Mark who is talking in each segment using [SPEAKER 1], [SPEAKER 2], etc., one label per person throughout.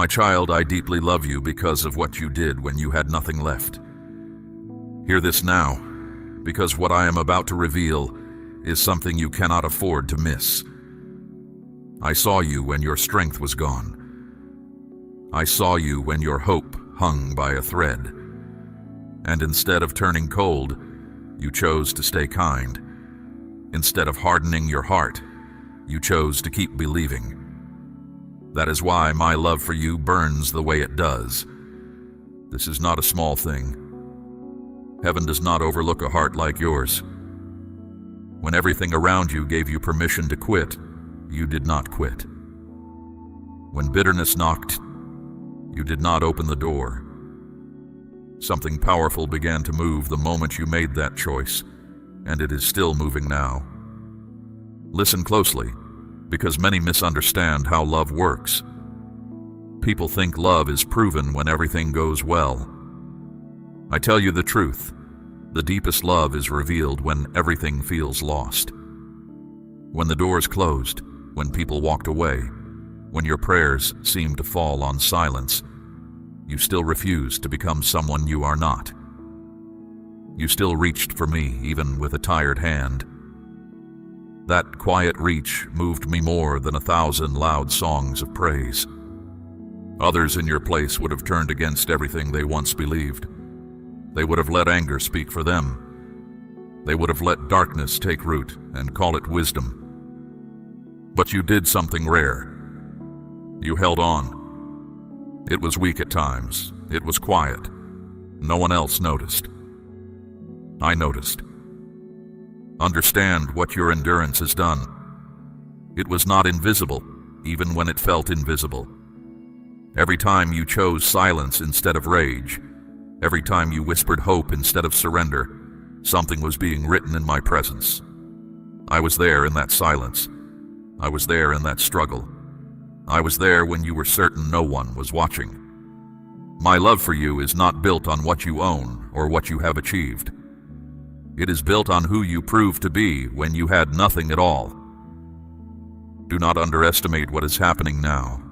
[SPEAKER 1] My child, I deeply love you because of what you did when you had nothing left. Hear this now, because what I am about to reveal is something you cannot afford to miss. I saw you when your strength was gone. I saw you when your hope hung by a thread. And instead of turning cold, you chose to stay kind. Instead of hardening your heart, you chose to keep believing. That is why my love for you burns the way it does. This is not a small thing. Heaven does not overlook a heart like yours. When everything around you gave you permission to quit, you did not quit. When bitterness knocked, you did not open the door. Something powerful began to move the moment you made that choice, and it is still moving now. Listen closely, because many misunderstand how love works. People think love is proven when everything goes well. I tell you the truth, the deepest love is revealed when everything feels lost. When the doors closed, when people walked away, when your prayers seemed to fall on silence, you still refused to become someone you are not. You still reached for me, even with a tired hand. That quiet reach moved me more than 1,000 loud songs of praise. Others in your place would have turned against everything they once believed. They would have let anger speak for them. They would have let darkness take root and call it wisdom. But you did something rare. You held on. It was weak at times. It was quiet. No one else noticed. I noticed. Understand what your endurance has done. It was not invisible, even when it felt invisible. Every time you chose silence instead of rage, every time you whispered hope instead of surrender, something was being written in my presence. I was there in that silence. I was there in that struggle. I was there when you were certain no one was watching. My love for you is not built on what you own or what you have achieved. It is built on who you proved to be when you had nothing at all. Do not underestimate what is happening now.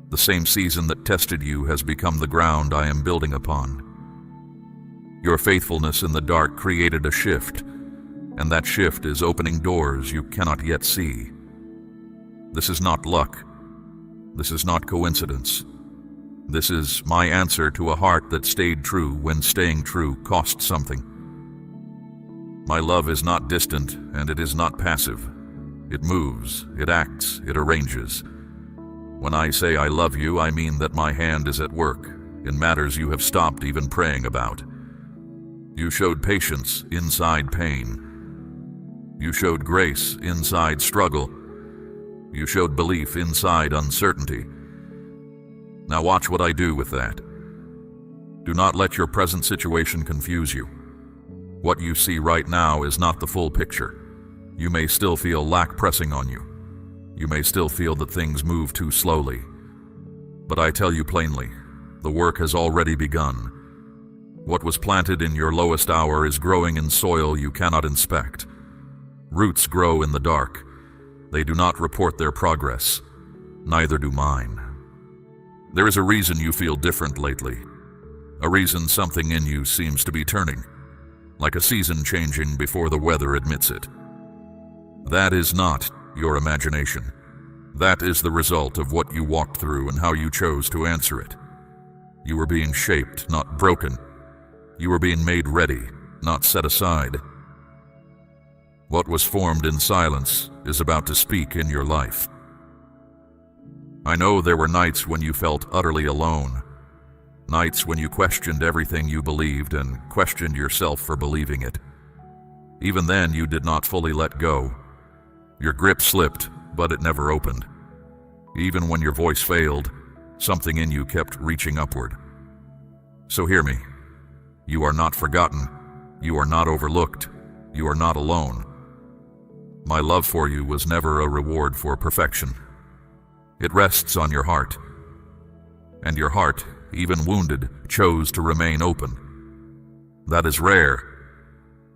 [SPEAKER 1] The same season that tested you has become the ground I am building upon. Your faithfulness in the dark created a shift, and that shift is opening doors you cannot yet see. This is not luck. This is not coincidence. This is my answer to a heart that stayed true when staying true cost something. My love is not distant, and it is not passive. It moves, it acts, it arranges. When I say I love you, I mean that my hand is at work in matters you have stopped even praying about. You showed patience inside pain. You showed grace inside struggle. You showed belief inside uncertainty. Now watch what I do with that. Do not let your present situation confuse you. What you see right now is not the full picture. You may still feel lack pressing on you. You may still feel that things move too slowly. But I tell you plainly, the work has already begun. What was planted in your lowest hour is growing in soil you cannot inspect. Roots grow in the dark. They do not report their progress. Neither do mine. There is a reason you feel different lately. A reason something in you seems to be turning, like a season changing before the weather admits it. That is not your imagination. That is the result of what you walked through and how you chose to answer it. You were being shaped, not broken. You were being made ready, not set aside. What was formed in silence is about to speak in your life. I know there were nights when you felt utterly alone, nights when you questioned everything you believed and questioned yourself for believing it. Even then, you did not fully let go. Your grip slipped, but it never opened. Even when your voice failed, something in you kept reaching upward. So hear me. You are not forgotten. You are not overlooked. You are not alone. My love for you was never a reward for perfection. It rests on your heart. And your heart, even wounded, chose to remain open. That is rare.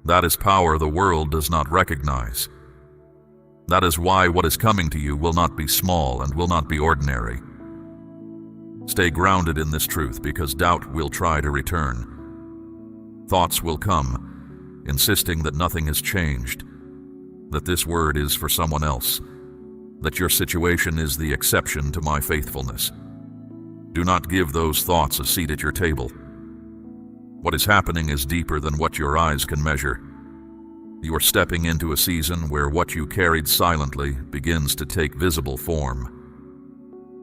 [SPEAKER 1] That is power the world does not recognize. That is why what is coming to you will not be small and will not be ordinary. Stay grounded in this truth, because doubt will try to return. Thoughts will come, insisting that nothing has changed, that this word is for someone else, that your situation is the exception to my faithfulness. Do not give those thoughts a seat at your table. What is happening is deeper than what your eyes can measure. You are stepping into a season where what you carried silently begins to take visible form.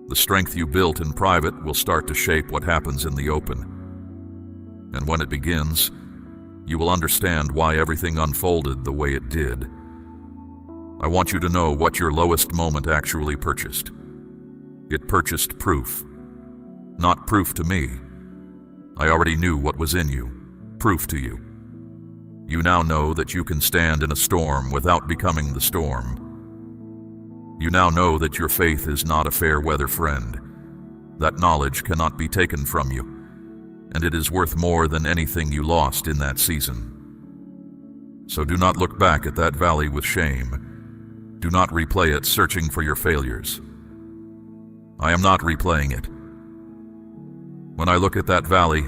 [SPEAKER 1] The strength you built in private will start to shape what happens in the open. And when it begins, you will understand why everything unfolded the way it did. I want you to know what your lowest moment actually purchased. It purchased proof. Not proof to me. I already knew what was in you. Proof to you. You now know that you can stand in a storm without becoming the storm. You now know that your faith is not a fair-weather friend. That knowledge cannot be taken from you, and it is worth more than anything you lost in that season. So do not look back at that valley with shame. Do not replay it searching for your failures. I am not replaying it. When I look at that valley,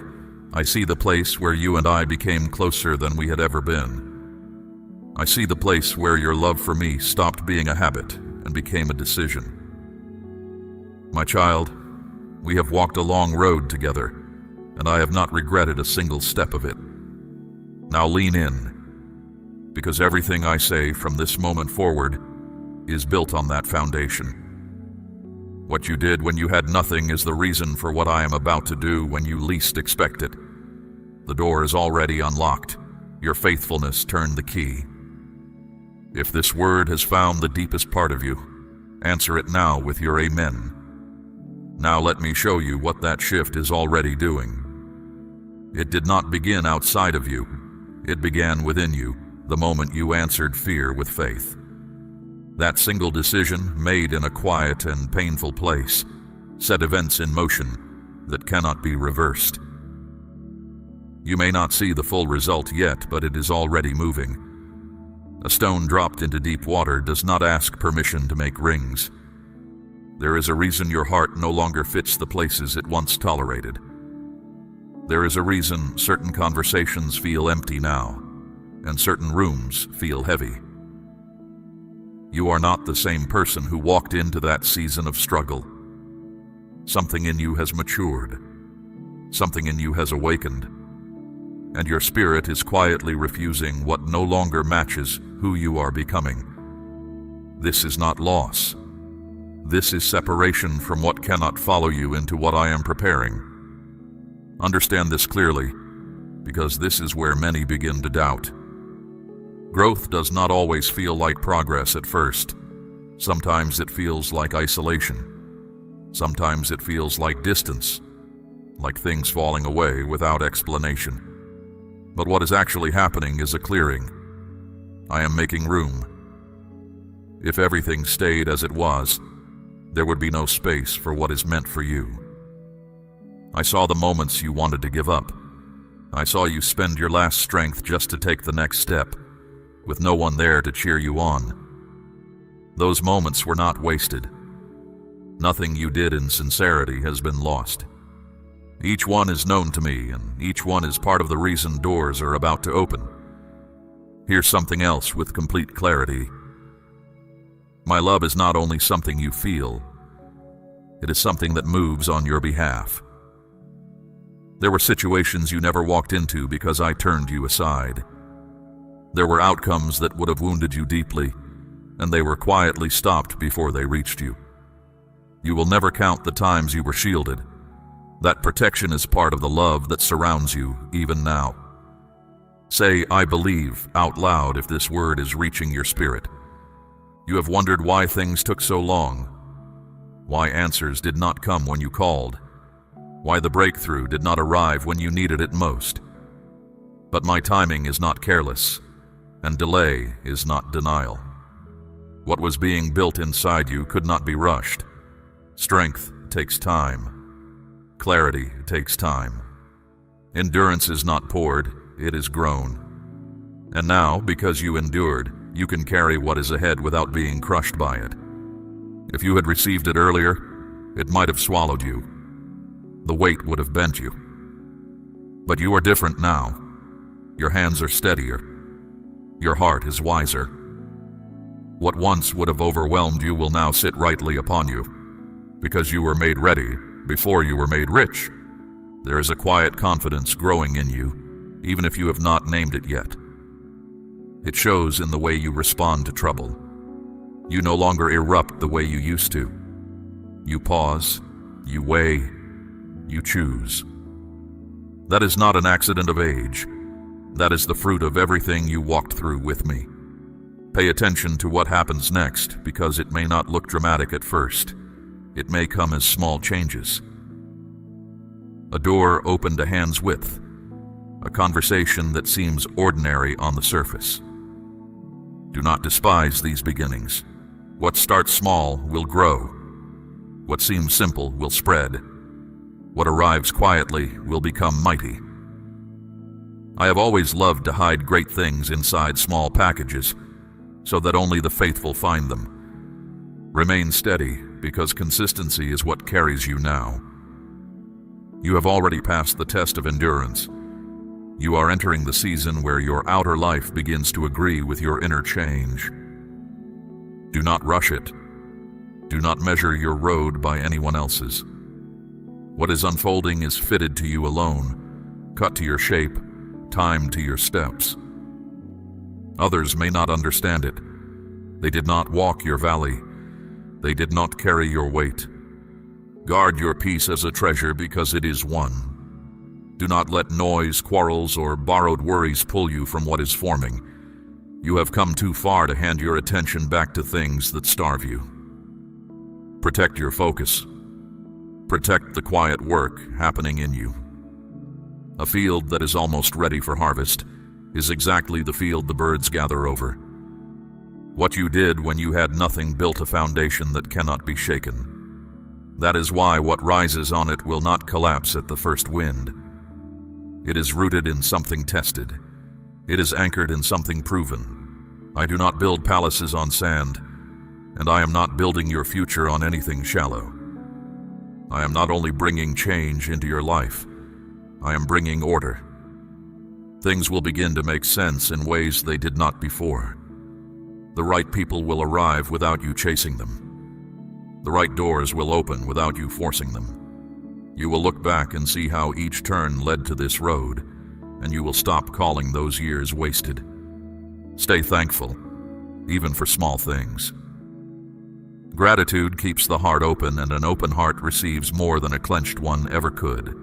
[SPEAKER 1] I see the place where you and I became closer than we had ever been. I see the place where your love for me stopped being a habit and became a decision. My child, we have walked a long road together, and I have not regretted a single step of it. Now lean in, because everything I say from this moment forward is built on that foundation. What you did when you had nothing is the reason for what I am about to do when you least expect it. The door is already unlocked. Your faithfulness turned the key. If this word has found the deepest part of you, answer it now with your amen. Now let me show you what that shift is already doing. It did not begin outside of you. It began within you the moment you answered fear with faith. That single decision, made in a quiet and painful place, set events in motion that cannot be reversed. You may not see the full result yet, but it is already moving. A stone dropped into deep water does not ask permission to make rings. There is a reason your heart no longer fits the places it once tolerated. There is a reason certain conversations feel empty now, and certain rooms feel heavy. You are not the same person who walked into that season of struggle. Something in you has matured. Something in you has awakened. And your spirit is quietly refusing what no longer matches who you are becoming. This is not loss. This is separation from what cannot follow you into what I am preparing. Understand this clearly, because this is where many begin to doubt. Growth does not always feel like progress at first. Sometimes it feels like isolation. Sometimes it feels like distance, like things falling away without explanation. But what is actually happening is a clearing. I am making room. If everything stayed as it was, there would be no space for what is meant for you. I saw the moments you wanted to give up. I saw you spend your last strength just to take the next step, with no one there to cheer you on. Those moments were not wasted. Nothing you did in sincerity has been lost. Each one is known to me, and each one is part of the reason doors are about to open. Here's something else with complete clarity. My love is not only something you feel, it is something that moves on your behalf. There were situations you never walked into because I turned you aside. There were outcomes that would have wounded you deeply, and they were quietly stopped before they reached you. You will never count the times you were shielded. That protection is part of the love that surrounds you, even now. Say, I believe, out loud if this word is reaching your spirit. You have wondered why things took so long, why answers did not come when you called, why the breakthrough did not arrive when you needed it most. But my timing is not careless, and delay is not denial. What was being built inside you could not be rushed. Strength takes time. Clarity takes time. Endurance is not poured, it is grown. And now, because you endured, you can carry what is ahead without being crushed by it. If you had received it earlier, it might have swallowed you. The weight would have bent you. But you are different now. Your hands are steadier. Your heart is wiser. What once would have overwhelmed you will now sit rightly upon you, because you were made ready before you were made rich. There is a quiet confidence growing in you, even if you have not named it yet. It shows in the way you respond to trouble. You no longer erupt the way you used to. You pause, you weigh, you choose. That is not an accident of age. That is the fruit of everything you walked through with me. Pay attention to what happens next, because it may not look dramatic at first. It may come as small changes. A door opened a hand's width, a conversation that seems ordinary on the surface. Do not despise these beginnings. What starts small will grow. What seems simple will spread. What arrives quietly will become mighty. I have always loved to hide great things inside small packages, so that only the faithful find them. Remain steady, because consistency is what carries you now. You have already passed the test of endurance. You are entering the season where your outer life begins to agree with your inner change. Do not rush it. Do not measure your road by anyone else's. What is unfolding is fitted to you alone, cut to your shape, timed to your steps. Others may not understand it. They did not walk your valley. They did not carry your weight. Guard your peace as a treasure, because it is won. Do not let noise, quarrels, or borrowed worries pull you from what is forming. You have come too far to hand your attention back to things that starve you. Protect your focus. Protect the quiet work happening in you. A field that is almost ready for harvest is exactly the field the birds gather over. What you did when you had nothing built a foundation that cannot be shaken. That is why what rises on it will not collapse at the first wind. It is rooted in something tested. It is anchored in something proven. I do not build palaces on sand, and I am not building your future on anything shallow. I am not only bringing change into your life, I am bringing order. Things will begin to make sense in ways they did not before. The right people will arrive without you chasing them. The right doors will open without you forcing them. You will look back and see how each turn led to this road, and you will stop calling those years wasted. Stay thankful, even for small things. Gratitude keeps the heart open, and an open heart receives more than a clenched one ever could.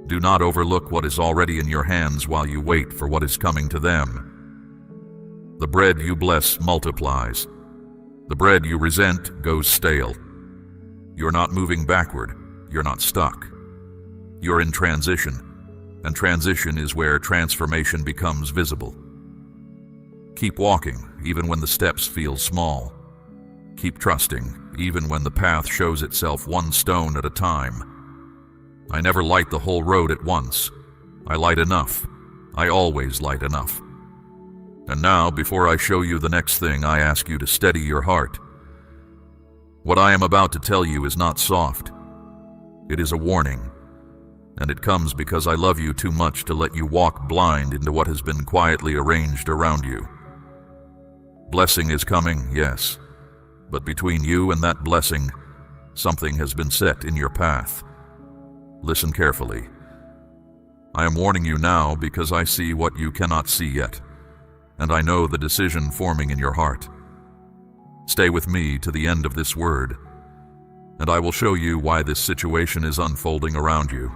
[SPEAKER 1] Do not overlook what is already in your hands while you wait for what is coming to them. The bread you bless multiplies. The bread you resent goes stale. You're not moving backward. You're not stuck. You're in transition, and transition is where transformation becomes visible. Keep walking, even when the steps feel small. Keep trusting, even when the path shows itself one stone at a time. I never light the whole road at once. I light enough. I always light enough. And now, before I show you the next thing, I ask you to steady your heart. What I am about to tell you is not soft. It is a warning, and it comes because I love you too much to let you walk blind into what has been quietly arranged around you. Blessing is coming, yes, but between you and that blessing, something has been set in your path. Listen carefully. I am warning you now because I see what you cannot see yet, and I know the decision forming in your heart. Stay with me to the end of this word, and I will show you why this situation is unfolding around you,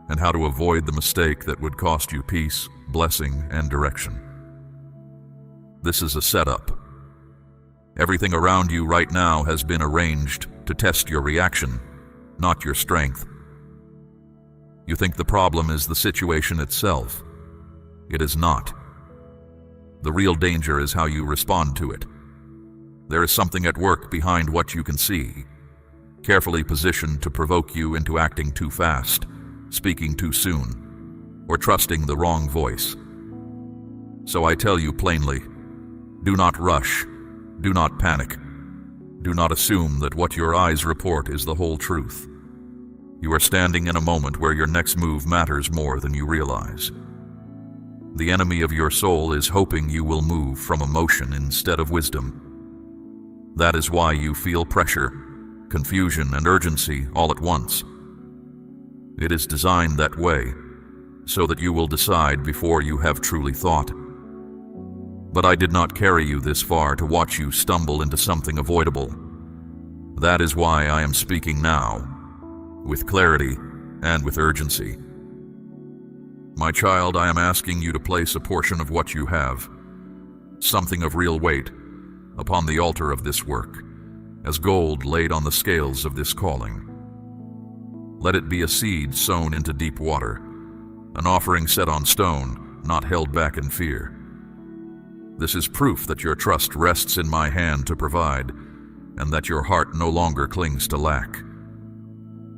[SPEAKER 1] and how to avoid the mistake that would cost you peace, blessing, and direction. This is a setup. Everything around you right now has been arranged to test your reaction, not your strength. You think the problem is the situation itself. It is not. The real danger is how you respond to it. There is something at work behind what you can see, carefully positioned to provoke you into acting too fast, speaking too soon, or trusting the wrong voice. So I tell you plainly, do not rush, do not panic, do not assume that what your eyes report is the whole truth. You are standing in a moment where your next move matters more than you realize. The enemy of your soul is hoping you will move from emotion instead of wisdom. That is why you feel pressure, confusion, and urgency all at once. It is designed that way, so that you will decide before you have truly thought. But I did not carry you this far to watch you stumble into something avoidable. That is why I am speaking now, with clarity and with urgency. My child, I am asking you to place a portion of what you have, something of real weight, upon the altar of this work, as gold laid on the scales of this calling. Let it be a seed sown into deep water, an offering set on stone, not held back in fear. This is proof that your trust rests in my hand to provide, and that your heart no longer clings to lack.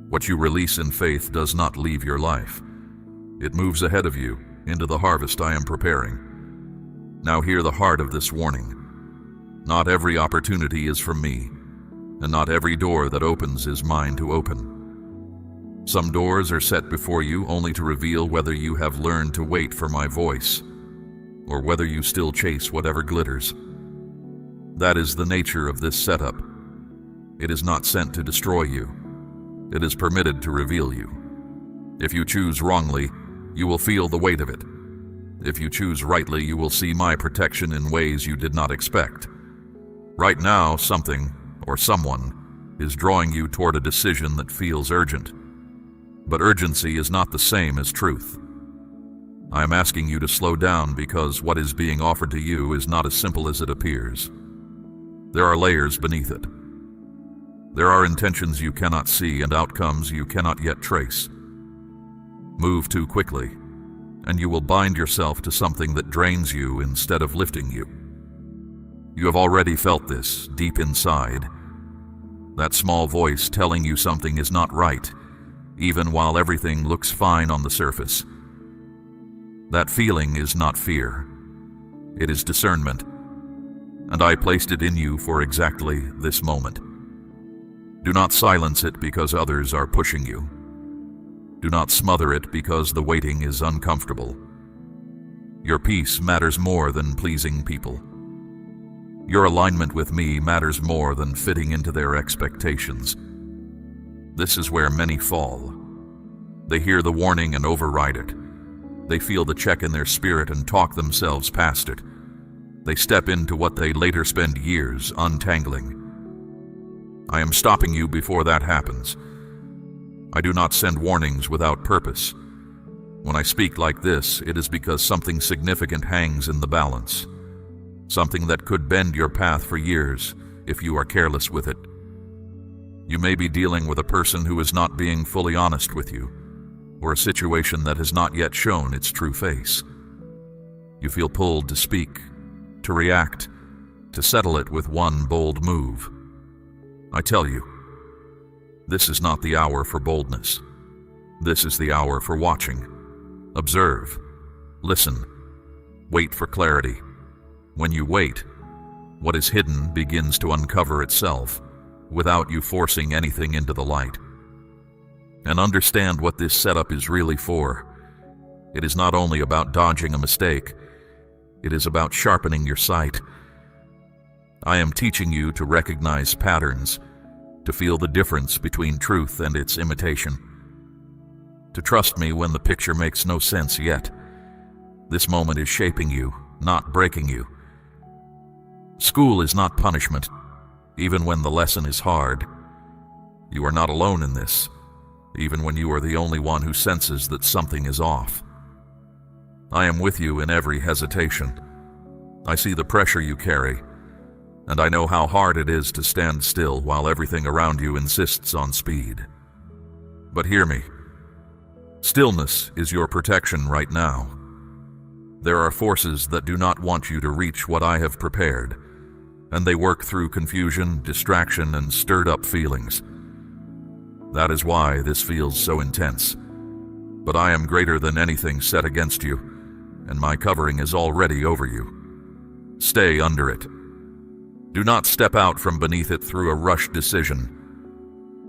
[SPEAKER 1] What you release in faith does not leave your life. It moves ahead of you into the harvest I am preparing. Now hear the heart of this warning. Not every opportunity is from me, and not every door that opens is mine to open. Some doors are set before you only to reveal whether you have learned to wait for my voice, or whether you still chase whatever glitters. That is the nature of this setup. It is not sent to destroy you. It is permitted to reveal you. If you choose wrongly, you will feel the weight of it. If you choose rightly, you will see my protection in ways you did not expect. Right now, something or someone is drawing you toward a decision that feels urgent. But urgency is not the same as truth. I am asking you to slow down because what is being offered to you is not as simple as it appears. There are layers beneath it. There are intentions you cannot see and outcomes you cannot yet trace. Move too quickly, and you will bind yourself to something that drains you instead of lifting you. You have already felt this deep inside. That small voice telling you something is not right, even while everything looks fine on the surface. That feeling is not fear. It is discernment, and I placed it in you for exactly this moment. Do not silence it because others are pushing you. Do not smother it because the waiting is uncomfortable. Your peace matters more than pleasing people. Your alignment with me matters more than fitting into their expectations. This is where many fall. They hear the warning and override it. They feel the check in their spirit and talk themselves past it. They step into what they later spend years untangling. I am stopping you before that happens. I do not send warnings without purpose. When I speak like this, it is because something significant hangs in the balance. Something that could bend your path for years if you are careless with it. You may be dealing with a person who is not being fully honest with you, or a situation that has not yet shown its true face. You feel pulled to speak, to react, to settle it with one bold move. I tell you, this is not the hour for boldness. This is the hour for watching. Observe. Listen. Wait for clarity. When you wait, what is hidden begins to uncover itself without you forcing anything into the light. And understand what this setup is really for. It is not only about dodging a mistake, it is about sharpening your sight. I am teaching you to recognize patterns, to feel the difference between truth and its imitation. To trust me when the picture makes no sense yet. This moment is shaping you, not breaking you. School is not punishment, even when the lesson is hard. You are not alone in this, even when you are the only one who senses that something is off. I am with you in every hesitation. I see the pressure you carry, and I know how hard it is to stand still while everything around you insists on speed. But hear me. Stillness is your protection right now. There are forces that do not want you to reach what I have prepared, and they work through confusion, distraction, and stirred-up feelings. That is why this feels so intense. But I am greater than anything set against you, and my covering is already over you. Stay under it. Do not step out from beneath it through a rushed decision.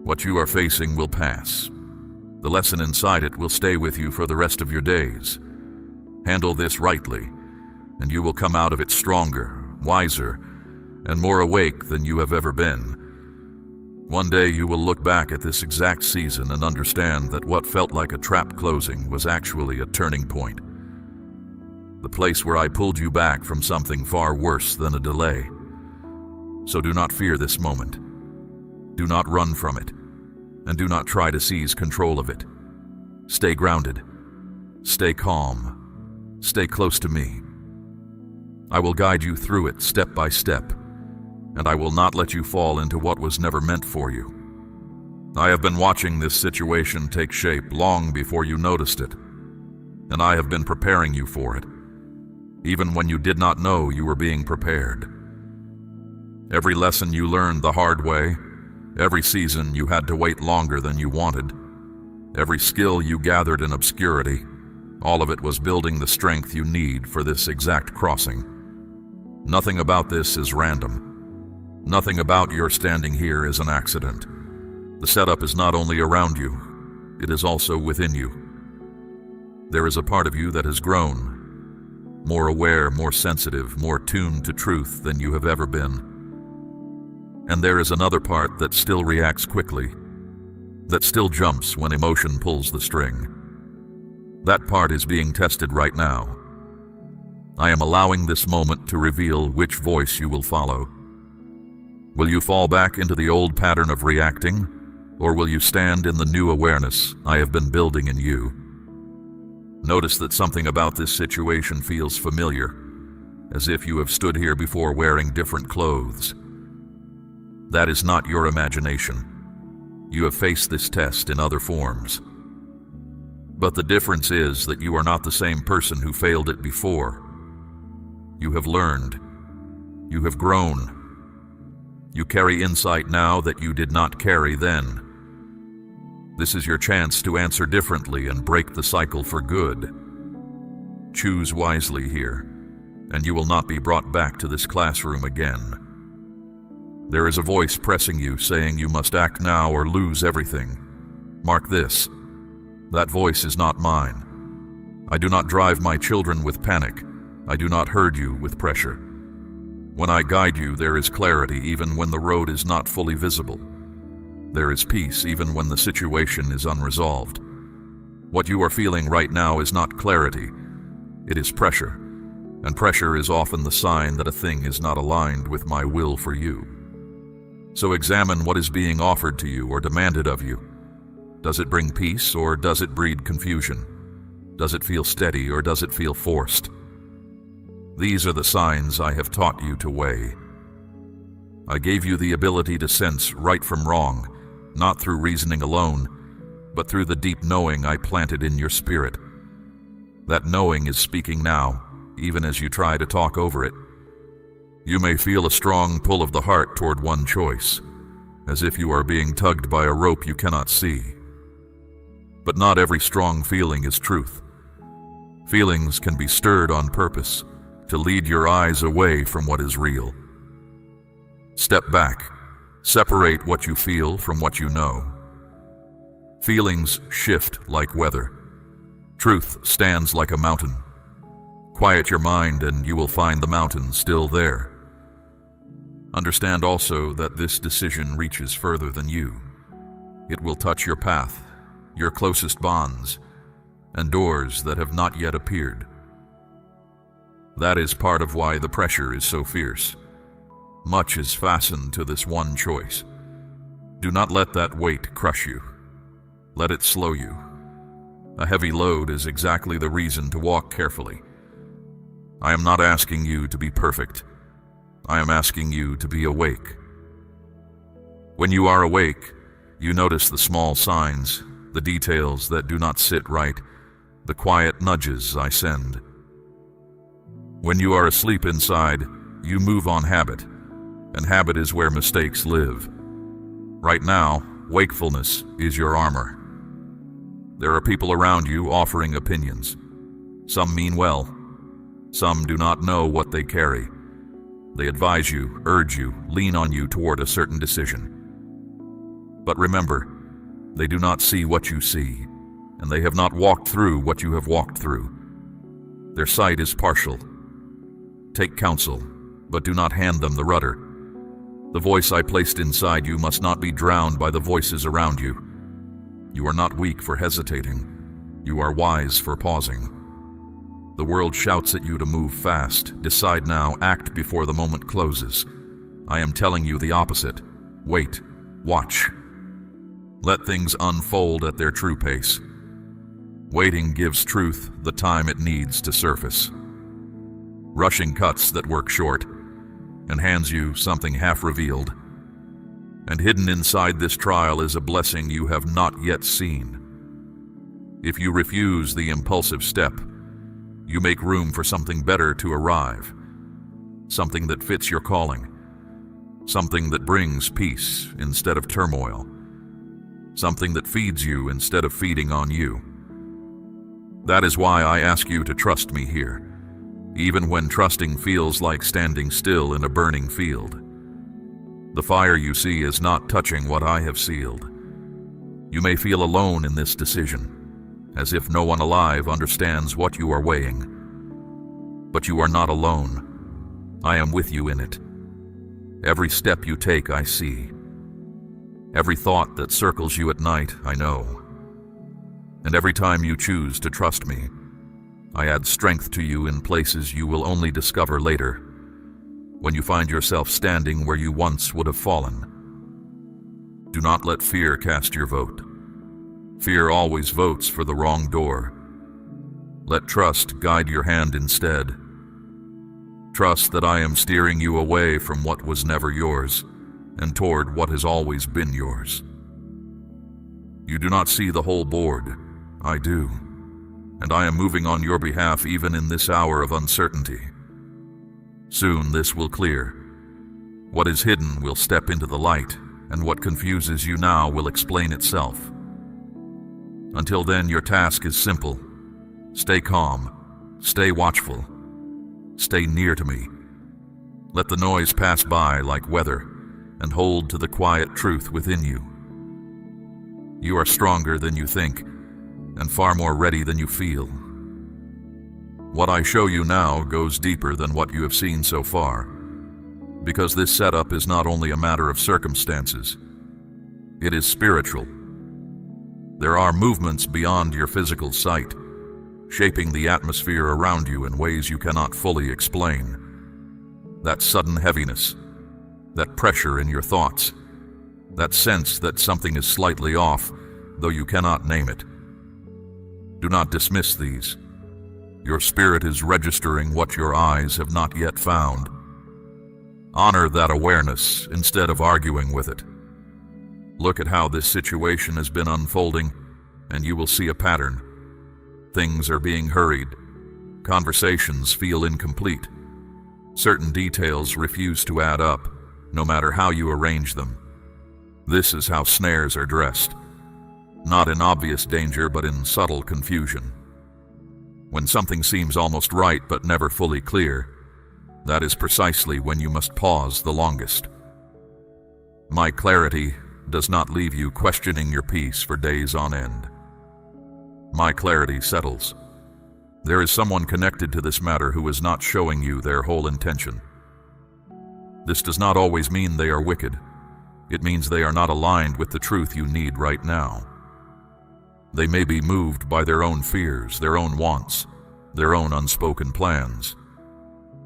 [SPEAKER 1] What you are facing will pass. The lesson inside it will stay with you for the rest of your days. Handle this rightly, and you will come out of it stronger, wiser, and more awake than you have ever been. One day you will look back at this exact season and understand that what felt like a trap closing was actually a turning point. The place where I pulled you back from something far worse than a delay. So do not fear this moment. Do not run from it, and do not try to seize control of it. Stay grounded. Stay calm. Stay close to me. I will guide you through it step by step, and I will not let you fall into what was never meant for you. I have been watching this situation take shape long before you noticed it, and I have been preparing you for it, even when you did not know you were being prepared. Every lesson you learned the hard way, every season you had to wait longer than you wanted, every skill you gathered in obscurity, all of it was building the strength you need for this exact crossing. Nothing about this is random. Nothing about your standing here is an accident. The setup is not only around you, it is also within you. There is a part of you that has grown, more aware, more sensitive, more tuned to truth than you have ever been. And there is another part that still reacts quickly, that still jumps when emotion pulls the string. That part is being tested right now. I am allowing this moment to reveal which voice you will follow. Will you fall back into the old pattern of reacting, or will you stand in the new awareness I have been building in you? Notice that something about this situation feels familiar, as if you have stood here before wearing different clothes. That is not your imagination. You have faced this test in other forms. But the difference is that you are not the same person who failed it before. You have learned. You have grown. You carry insight now that you did not carry then. This is your chance to answer differently and break the cycle for good. Choose wisely here, and you will not be brought back to this classroom again. There is a voice pressing you, saying you must act now or lose everything. Mark this. That voice is not mine. I do not drive my children with panic. I do not herd you with pressure. When I guide you, there is clarity even when the road is not fully visible. There is peace even when the situation is unresolved. What you are feeling right now is not clarity. It is pressure, and pressure is often the sign that a thing is not aligned with my will for you. So examine what is being offered to you or demanded of you. Does it bring peace or does it breed confusion? Does it feel steady or does it feel forced? These are the signs I have taught you to weigh. I gave you the ability to sense right from wrong, not through reasoning alone, but through the deep knowing I planted in your spirit. That knowing is speaking now, even as you try to talk over it. You may feel a strong pull of the heart toward one choice, as if you are being tugged by a rope you cannot see. But not every strong feeling is truth. Feelings can be stirred on purpose to lead your eyes away from what is real. Step back. Separate what you feel from what you know. Feelings shift like weather. Truth stands like a mountain. Quiet your mind and you will find the mountain still there. Understand also that this decision reaches further than you. It will touch your path, your closest bonds, and doors that have not yet appeared. That is part of why the pressure is so fierce. Much is fastened to this one choice. Do not let that weight crush you. Let it slow you. A heavy load is exactly the reason to walk carefully. I am not asking you to be perfect. I am asking you to be awake. When you are awake, you notice the small signs, the details that do not sit right, the quiet nudges I send. When you are asleep inside, you move on habit, and habit is where mistakes live. Right now, wakefulness is your armor. There are people around you offering opinions. Some mean well. Some do not know what they carry. They advise you, urge you, lean on you toward a certain decision. But remember, they do not see what you see. and they have not walked through what you have walked through. Their sight is partial. Take counsel, but do not hand them the rudder. The voice I placed inside you must not be drowned by the voices around you. You are not weak for hesitating. You are wise for pausing. The world shouts at you to move fast. Decide now, act before the moment closes. I am telling you the opposite. Wait, watch. Let things unfold at their true pace. Waiting gives truth the time it needs to surface. Rushing cuts that work short and hands you something half-revealed. And hidden inside this trial is a blessing you have not yet seen. If you refuse the impulsive step, you make room for something better to arrive, something that fits your calling, something that brings peace instead of turmoil, something that feeds you instead of feeding on you. That is why I ask you to trust me here, even when trusting feels like standing still in a burning field. The fire you see is not touching what I have sealed. You may feel alone in this decision, as if no one alive understands what you are weighing. But you are not alone. I am with you in it. Every step you take, I see. Every thought that circles you at night, I know. And every time you choose to trust me, I add strength to you in places you will only discover later, when you find yourself standing where you once would have fallen. Do not let fear cast your vote. Fear always votes for the wrong door. Let trust guide your hand instead. Trust that I am steering you away from what was never yours and toward what has always been yours. You do not see the whole board. I do. And I am moving on your behalf even in this hour of uncertainty. Soon this will clear. What is hidden will step into the light, and what confuses you now will explain itself. Until then, your task is simple. Stay calm, stay watchful, stay near to me. Let the noise pass by like weather, and hold to the quiet truth within you. You are stronger than you think, and far more ready than you feel. What I show you now goes deeper than what you have seen so far, because this setup is not only a matter of circumstances, it is spiritual. There are movements beyond your physical sight, shaping the atmosphere around you in ways you cannot fully explain. That sudden heaviness, that pressure in your thoughts, that sense that something is slightly off, though you cannot name it. Do not dismiss these. Your spirit is registering what your eyes have not yet found. Honor that awareness instead of arguing with it. Look at how this situation has been unfolding, and you will see a pattern. Things are being hurried. Conversations feel incomplete. Certain details refuse to add up, no matter how you arrange them. This is how snares are dressed. Not in obvious danger, but in subtle confusion. When something seems almost right but never fully clear, that is precisely when you must pause the longest. My clarity does not leave you questioning your peace for days on end. My clarity settles. There is someone connected to this matter who is not showing you their whole intention. This does not always mean they are wicked. It means they are not aligned with the truth you need right now. They may be moved by their own fears, their own wants, their own unspoken plans.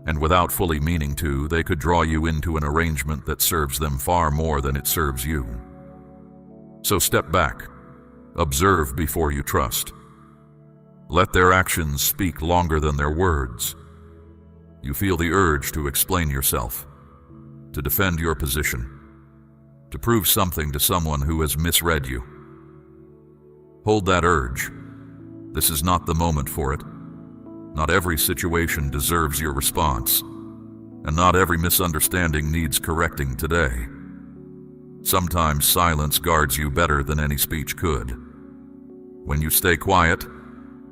[SPEAKER 1] And without fully meaning to, they could draw you into an arrangement that serves them far more than it serves you. So step back. Observe before you trust. Let their actions speak longer than their words. You feel the urge to explain yourself, to defend your position, to prove something to someone who has misread you. Hold that urge. This is not the moment for it. Not every situation deserves your response, and not every misunderstanding needs correcting today. Sometimes silence guards you better than any speech could. When you stay quiet,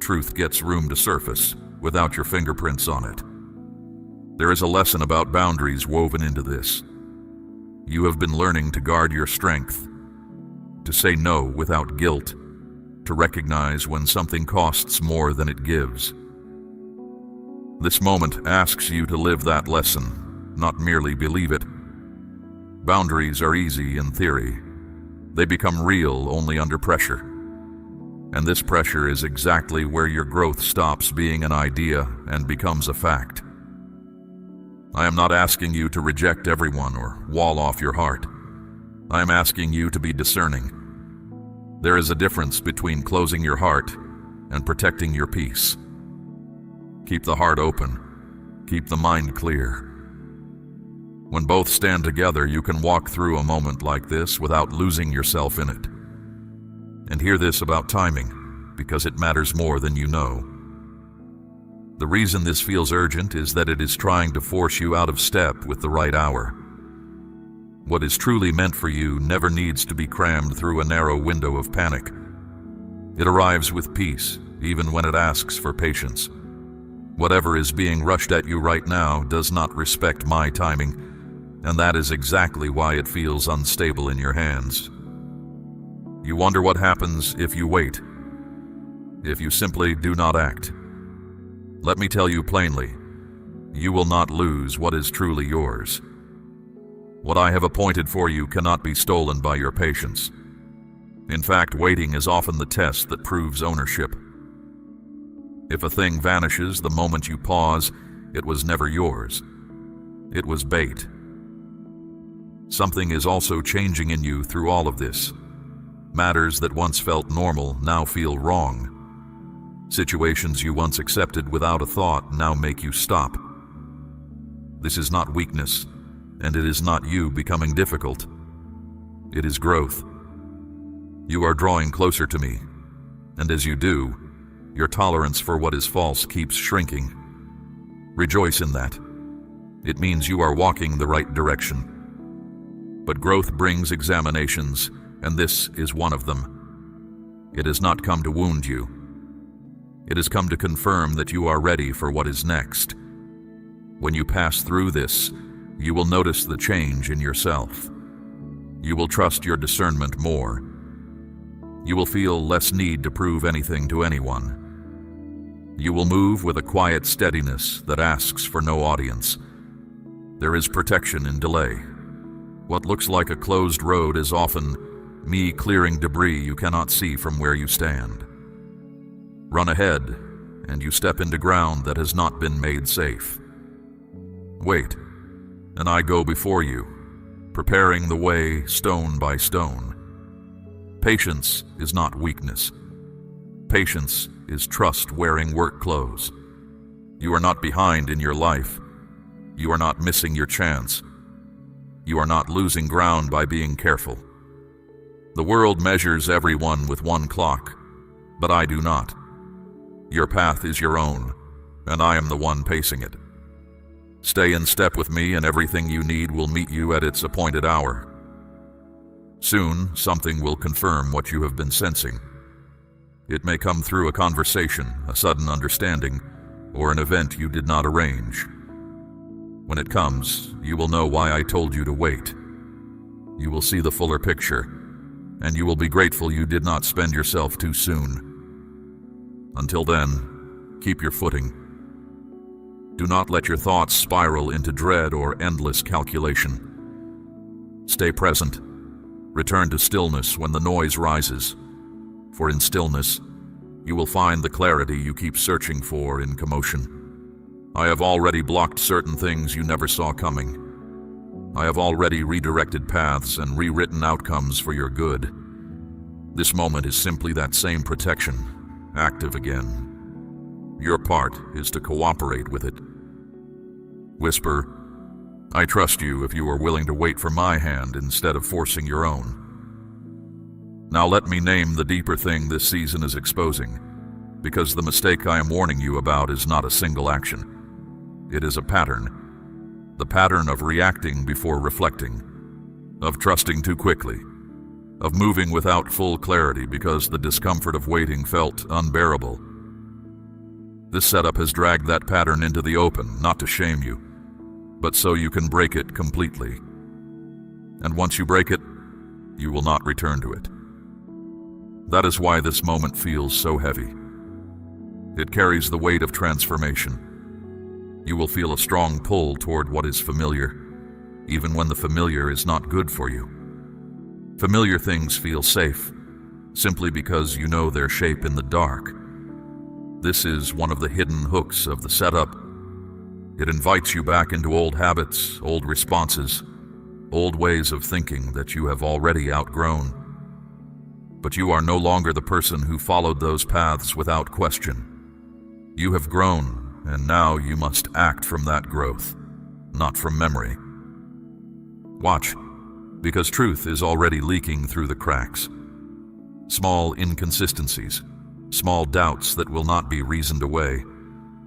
[SPEAKER 1] truth gets room to surface without your fingerprints on it. There is a lesson about boundaries woven into this. You have been learning to guard your strength, to say no without guilt, to recognize when something costs more than it gives. This moment asks you to live that lesson, not merely believe it. Boundaries are easy in theory. They become real only under pressure. And this pressure is exactly where your growth stops being an idea and becomes a fact. I am not asking you to reject everyone or wall off your heart. I am asking you to be discerning. There is a difference between closing your heart and protecting your peace. Keep the heart open. Keep the mind clear. When both stand together, you can walk through a moment like this without losing yourself in it. And hear this about timing, because it matters more than you know. The reason this feels urgent is that it is trying to force you out of step with the right hour. What is truly meant for you never needs to be crammed through a narrow window of panic. It arrives with peace, even when it asks for patience. Whatever is being rushed at you right now does not respect my timing, and that is exactly why it feels unstable in your hands. You wonder what happens if you wait, if you simply do not act. Let me tell you plainly, you will not lose what is truly yours. What I have appointed for you cannot be stolen by your patience. In fact, waiting is often the test that proves ownership. If a thing vanishes the moment you pause, it was never yours. It was bait. Something is also changing in you through all of this. Matters that once felt normal now feel wrong. Situations you once accepted without a thought now make you stop. This is not weakness, and it is not you becoming difficult. It is growth. You are drawing closer to me, and as you do, your tolerance for what is false keeps shrinking. Rejoice in that. It means you are walking the right direction. But growth brings examinations, and this is one of them. It has not come to wound you. It has come to confirm that you are ready for what is next. When you pass through this, you will notice the change in yourself. You will trust your discernment more. You will feel less need to prove anything to anyone. You will move with a quiet steadiness that asks for no audience. There is protection in delay. What looks like a closed road is often me clearing debris you cannot see from where you stand. Run ahead, and you step into ground that has not been made safe. Wait, and I go before you, preparing the way stone by stone. Patience is not weakness. Patience is trust wearing work clothes. You are not behind in your life. You are not missing your chance. You are not losing ground by being careful. The world measures everyone with one clock, but I do not. Your path is your own, and I am the one pacing it. Stay in step with me, and everything you need will meet you at its appointed hour. Soon, something will confirm what you have been sensing. It may come through a conversation, a sudden understanding, or an event you did not arrange. When it comes, you will know why I told you to wait. You will see the fuller picture, and you will be grateful you did not spend yourself too soon. Until then, keep your footing. Do not let your thoughts spiral into dread or endless calculation. Stay present. Return to stillness when the noise rises. For in stillness, you will find the clarity you keep searching for in commotion. I have already blocked certain things you never saw coming. I have already redirected paths and rewritten outcomes for your good. This moment is simply that same protection, active again. Your part is to cooperate with it. Whisper, I trust you if you are willing to wait for my hand instead of forcing your own. Now let me name the deeper thing this season is exposing, because the mistake I am warning you about is not a single action. It is a pattern. The pattern of reacting before reflecting, of trusting too quickly, of moving without full clarity because the discomfort of waiting felt unbearable. This setup has dragged that pattern into the open, not to shame you, but so you can break it completely. And once you break it, you will not return to it. That is why this moment feels so heavy. It carries the weight of transformation. You will feel a strong pull toward what is familiar, even when the familiar is not good for you. Familiar things feel safe, simply because you know their shape in the dark. This is one of the hidden hooks of the setup. It invites you back into old habits, old responses, old ways of thinking that you have already outgrown. But you are no longer the person who followed those paths without question. You have grown, and now you must act from that growth, not from memory. Watch, because truth is already leaking through the cracks. Small inconsistencies, small doubts that will not be reasoned away,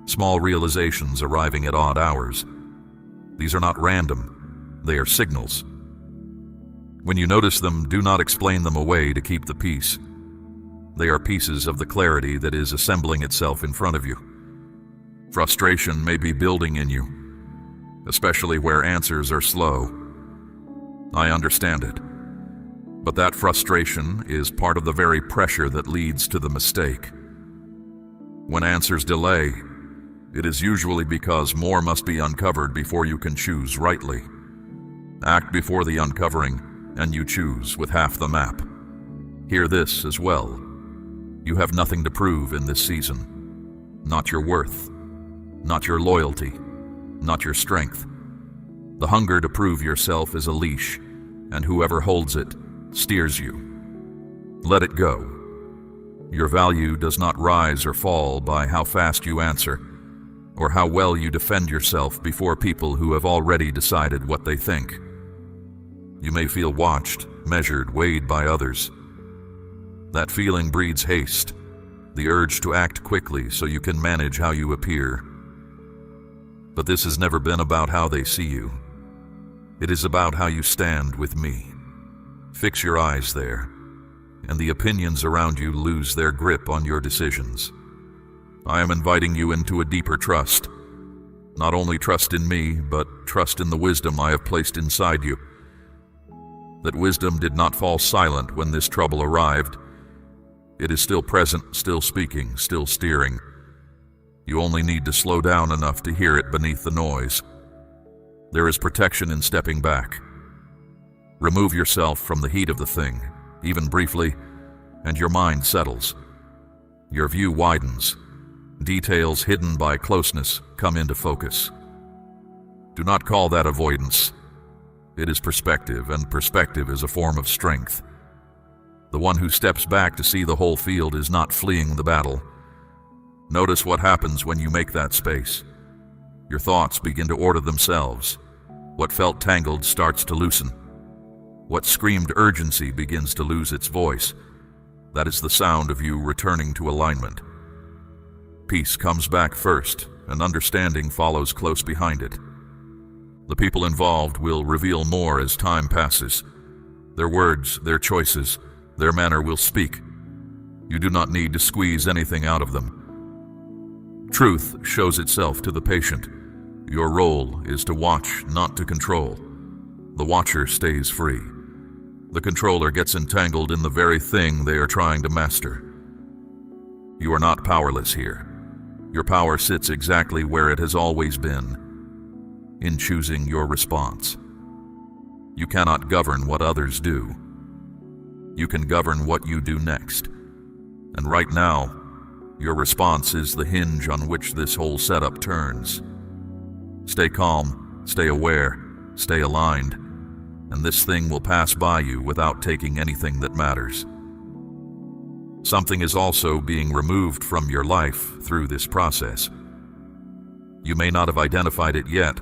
[SPEAKER 1] small realizations arriving at odd hours. These are not random, they are signals. When you notice them, do not explain them away to keep the peace. They are pieces of the clarity that is assembling itself in front of you. Frustration may be building in you, especially where answers are slow. I understand it. But that frustration is part of the very pressure that leads to the mistake. When answers delay, it is usually because more must be uncovered before you can choose rightly. Act before the uncovering, and you choose with half the map. Hear this as well. You have nothing to prove in this season. Not your worth, not your loyalty, not your strength. The hunger to prove yourself is a leash, and whoever holds it steers you. Let it go. Your value does not rise or fall by how fast you answer, or how well you defend yourself before people who have already decided what they think. You may feel watched, measured, weighed by others. That feeling breeds haste, the urge to act quickly so you can manage how you appear. But this has never been about how they see you. It is about how you stand with me. Fix your eyes there, and the opinions around you lose their grip on your decisions. I am inviting you into a deeper trust. Not only trust in me, but trust in the wisdom I have placed inside you. That wisdom did not fall silent when this trouble arrived. It is still present, still speaking, still steering. You only need to slow down enough to hear it beneath the noise. There is protection in stepping back. Remove yourself from the heat of the thing, even briefly, and your mind settles. Your view widens. Details hidden by closeness come into focus. Do not call that avoidance. It is perspective, and perspective is a form of strength. The one who steps back to see the whole field is not fleeing the battle. Notice what happens when you make that space. Your thoughts begin to order themselves. What felt tangled starts to loosen. What screamed urgency begins to lose its voice. That is the sound of you returning to alignment. Peace comes back first, and understanding follows close behind it. The people involved will reveal more as time passes. Their words, their choices, their manner will speak. You do not need to squeeze anything out of them. Truth shows itself to the patient. Your role is to watch, not to control. The watcher stays free. The controller gets entangled in the very thing they are trying to master. You are not powerless here. Your power sits exactly where it has always been, in choosing your response. You cannot govern what others do. You can govern what you do next. And right now, your response is the hinge on which this whole setup turns. Stay calm, stay aware, stay aligned, and this thing will pass by you without taking anything that matters. Something is also being removed from your life through this process. You may not have identified it yet,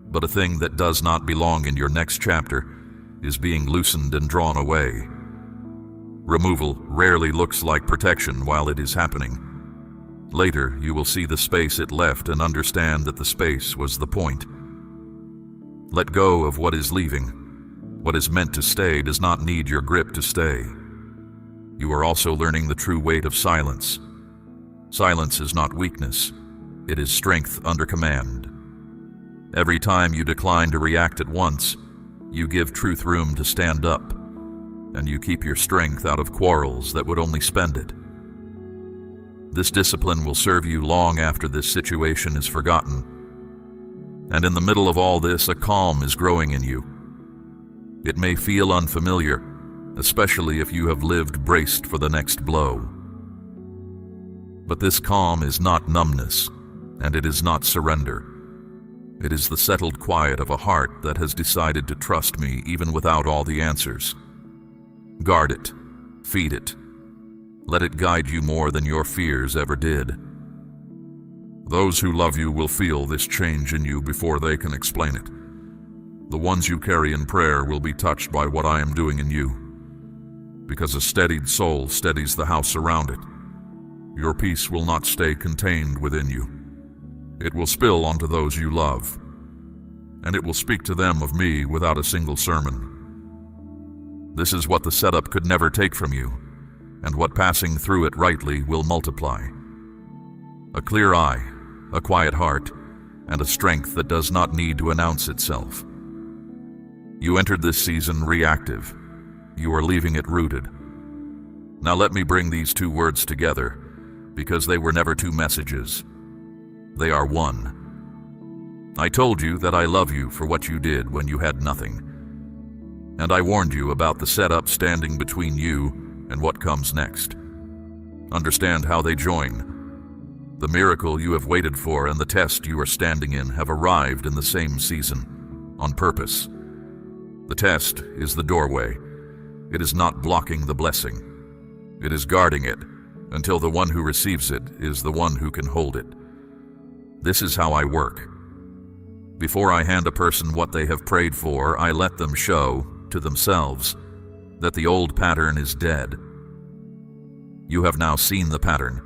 [SPEAKER 1] but a thing that does not belong in your next chapter is being loosened and drawn away. Removal rarely looks like protection while it is happening. Later, you will see the space it left and understand that the space was the point. Let go of what is leaving. What is meant to stay does not need your grip to stay. You are also learning the true weight of silence. Silence is not weakness. It is strength under command. Every time you decline to react at once, you give truth room to stand up. and you keep your strength out of quarrels that would only spend it. This discipline will serve you long after this situation is forgotten. And in the middle of all this, a calm is growing in you. It may feel unfamiliar, especially if you have lived braced for the next blow. But this calm is not numbness, and it is not surrender. It is the settled quiet of a heart that has decided to trust me even without all the answers. Guard it, feed it. Let it guide you more than your fears ever did. Those who love you will feel this change in you before they can explain it. The ones you carry in prayer will be touched by what I am doing in you, because a steadied soul steadies the house around it. Your peace will not stay contained within you. It will spill onto those you love, and it will speak to them of me without a single sermon. This is what the setup could never take from you, and what passing through it rightly will multiply. A clear eye, a quiet heart, and a strength that does not need to announce itself. You entered this season reactive. You are leaving it rooted. Now let me bring these two words together, because they were never two messages. They are one. I told you that I love you for what you did when you had nothing. And I warned you about the setup standing between you and what comes next. Understand how they join. The miracle you have waited for and the test you are standing in have arrived in the same season, on purpose. The test is the doorway. It is not blocking the blessing. It is guarding it until the one who receives it is the one who can hold it. This is how I work. Before I hand a person what they have prayed for, I let them show, to themselves, that the old pattern is dead. You have now seen the pattern.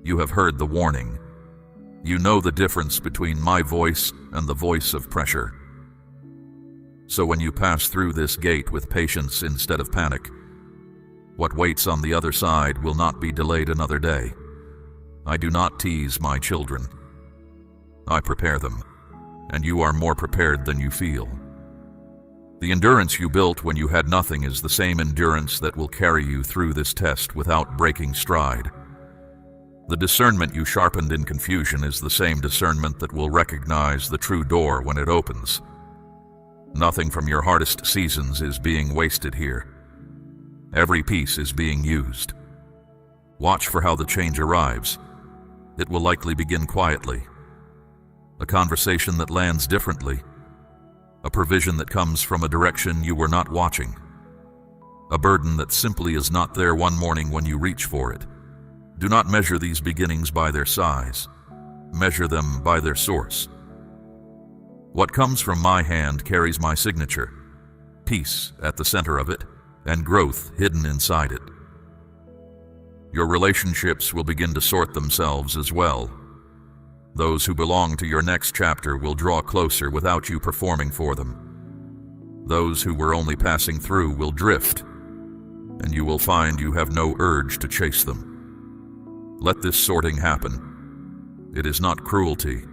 [SPEAKER 1] You have heard the warning. You know the difference between my voice and the voice of pressure. So when you pass through this gate with patience instead of panic, what waits on the other side will not be delayed another day. I do not tease my children. I prepare them, and you are more prepared than you feel. The endurance you built when you had nothing is the same endurance that will carry you through this test without breaking stride. The discernment you sharpened in confusion is the same discernment that will recognize the true door when it opens. Nothing from your hardest seasons is being wasted here. Every piece is being used. Watch for how the change arrives. It will likely begin quietly. A conversation that lands differently. A provision that comes from a direction you were not watching. A burden that simply is not there one morning when you reach for it. Do not measure these beginnings by their size. Measure them by their source. What comes from my hand carries my signature, peace at the center of it, and growth hidden inside it. Your relationships will begin to sort themselves as well. Those who belong to your next chapter will draw closer without you performing for them. Those who were only passing through will drift, and you will find you have no urge to chase them. Let this sorting happen. It is not cruelty,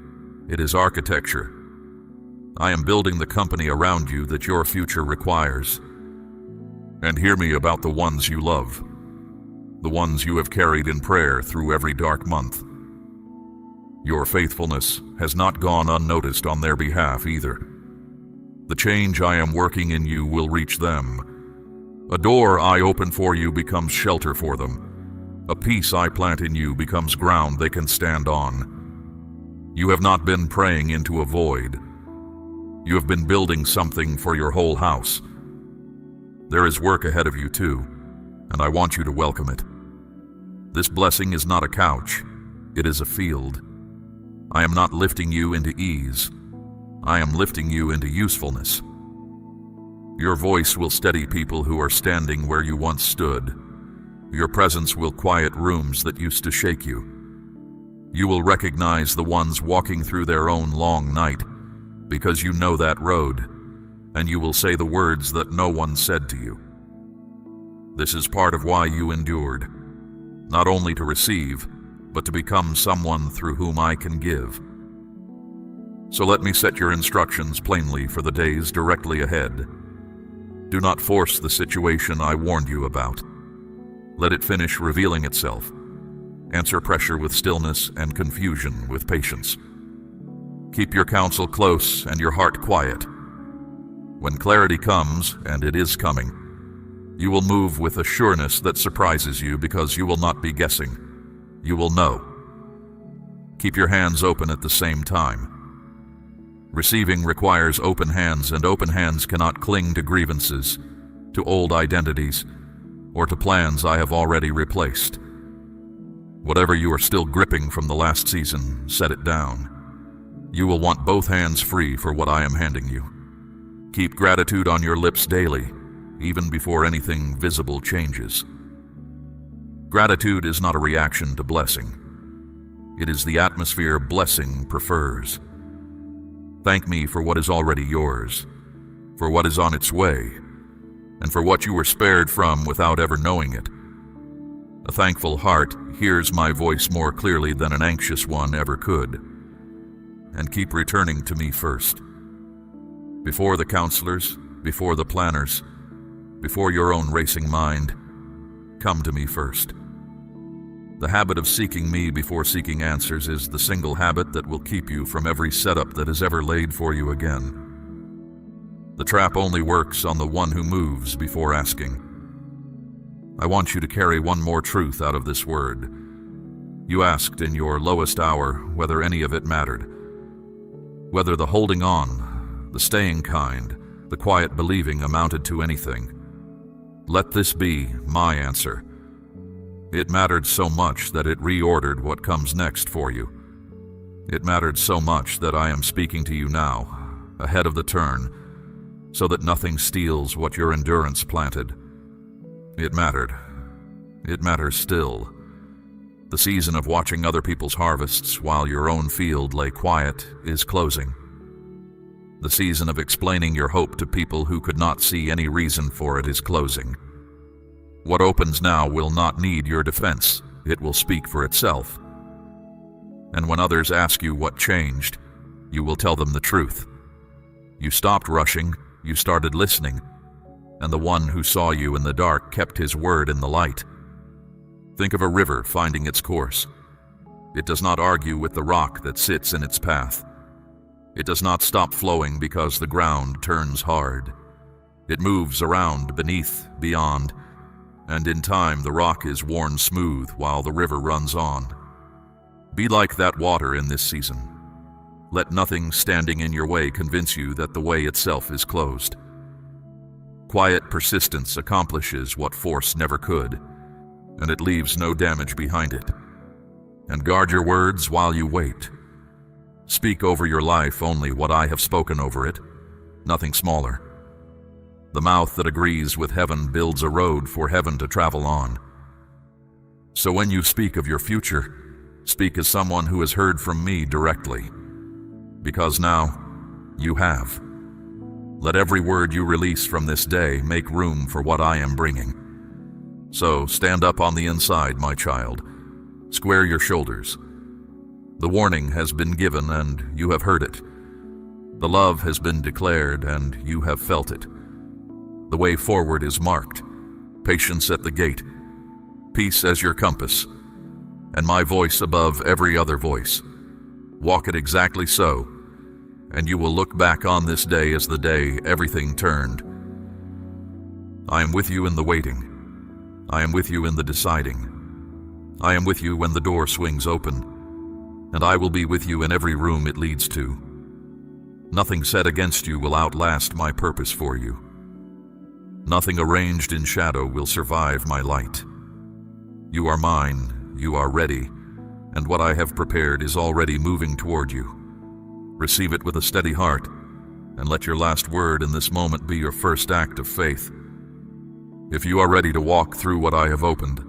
[SPEAKER 1] it is architecture. I am building the company around you that your future requires. And hear me about the ones you love, the ones you have carried in prayer through every dark month. Your faithfulness has not gone unnoticed on their behalf either. The change I am working in you will reach them. A door I open for you becomes shelter for them. A peace I plant in you becomes ground they can stand on. You have not been praying into a void. You have been building something for your whole house. There is work ahead of you too, and I want you to welcome it. This blessing is not a couch, it is a field. I am not lifting you into ease. I am lifting you into usefulness. Your voice will steady people who are standing where you once stood. Your presence will quiet rooms that used to shake you. You will recognize the ones walking through their own long night, because you know that road, and you will say the words that no one said to you. This is part of why you endured, not only to receive, but to become someone through whom I can give. So let me set your instructions plainly for the days directly ahead. Do not force the situation I warned you about. Let it finish revealing itself. Answer pressure with stillness and confusion with patience. Keep your counsel close and your heart quiet. When clarity comes, and it is coming, you will move with a sureness that surprises you because you will not be guessing. You will know. Keep your hands open at the same time. Receiving requires open hands, and open hands cannot cling to grievances, to old identities, or to plans I have already replaced. Whatever you are still gripping from the last season, set it down. You will want both hands free for what I am handing you. Keep gratitude on your lips daily, even before anything visible changes. Gratitude is not a reaction to blessing. It is the atmosphere blessing prefers. Thank me for what is already yours, for what is on its way, and for what you were spared from without ever knowing it. A thankful heart hears my voice more clearly than an anxious one ever could. And keep returning to me first. Before the counselors, before the planners, before your own racing mind, come to me first. The habit of seeking me before seeking answers is the single habit that will keep you from every setup that is ever laid for you again. The trap only works on the one who moves before asking. I want you to carry one more truth out of this word. You asked in your lowest hour whether any of it mattered. Whether the holding on, the staying kind, the quiet believing amounted to anything. Let this be my answer. It mattered so much that it reordered what comes next for you. It mattered so much that I am speaking to you now, ahead of the turn, so that nothing steals what your endurance planted. It mattered. It matters still. The season of watching other people's harvests while your own field lay quiet is closing. The season of explaining your hope to people who could not see any reason for it is closing. What opens now will not need your defense. It will speak for itself. And when others ask you what changed, you will tell them the truth. You stopped rushing, you started listening, and the one who saw you in the dark kept his word in the light. Think of a river finding its course. It does not argue with the rock that sits in its path. It does not stop flowing because the ground turns hard. It moves around, beneath, beyond, and in time the rock is worn smooth while the river runs on. Be like that water in this season. Let nothing standing in your way convince you that the way itself is closed. Quiet persistence accomplishes what force never could, and it leaves no damage behind it. And guard your words while you wait. Speak over your life only what I have spoken over it, nothing smaller. The mouth that agrees with heaven builds a road for heaven to travel on. So when you speak of your future, speak as someone who has heard from me directly. Because now, you have. Let every word you release from this day make room for what I am bringing. So stand up on the inside, my child. Square your shoulders. The warning has been given and you have heard it. The love has been declared and you have felt it. The way forward is marked. Patience at the gate. Peace as your compass. And my voice above every other voice. Walk it exactly so, and you will look back on this day as the day everything turned. I am with you in the waiting. I am with you in the deciding. I am with you when the door swings open, and I will be with you in every room it leads to. Nothing said against you will outlast my purpose for you. Nothing arranged in shadow will survive my light. You are mine, you are ready, and what I have prepared is already moving toward you. Receive it with a steady heart, and let your last word in this moment be your first act of faith. If you are ready to walk through what I have opened,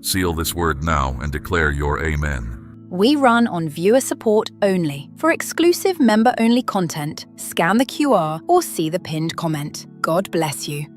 [SPEAKER 1] seal this word now and declare your amen.
[SPEAKER 2] We run on viewer support only. For exclusive member-only content, scan the QR or see the pinned comment. God bless you.